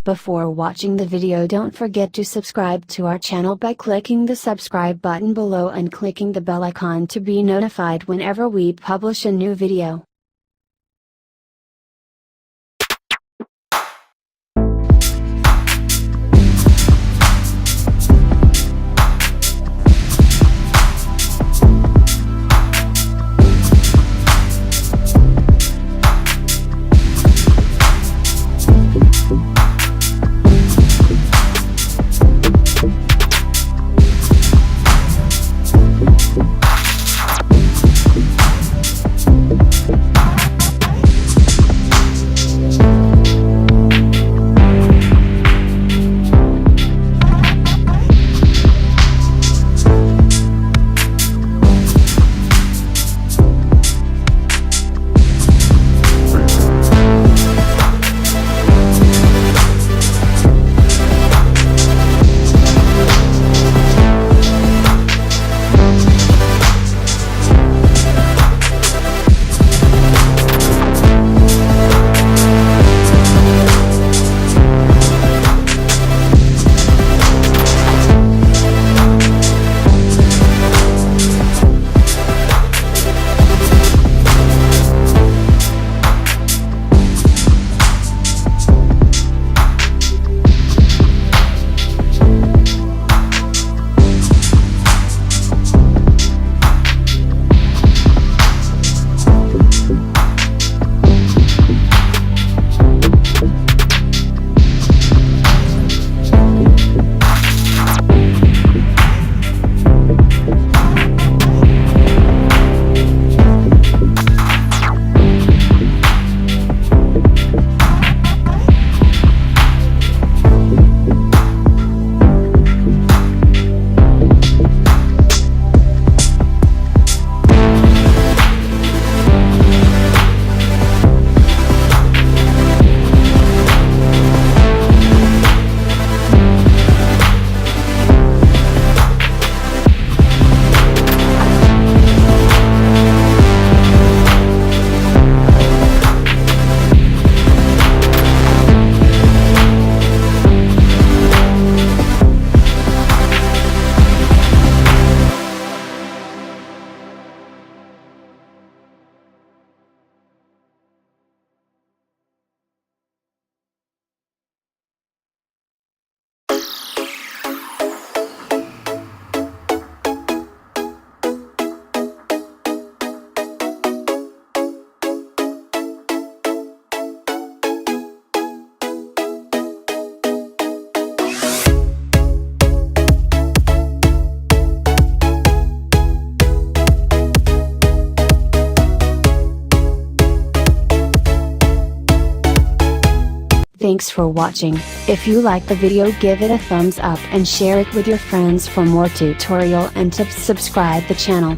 Before watching the video, don't forget to subscribe to our channel by clicking the subscribe button below and clicking the bell icon to be notified whenever we publish a new video. Thanks for watching. If you like the video, give it a thumbs up and share it with your friends. For more tutorial and tips, subscribe the channel.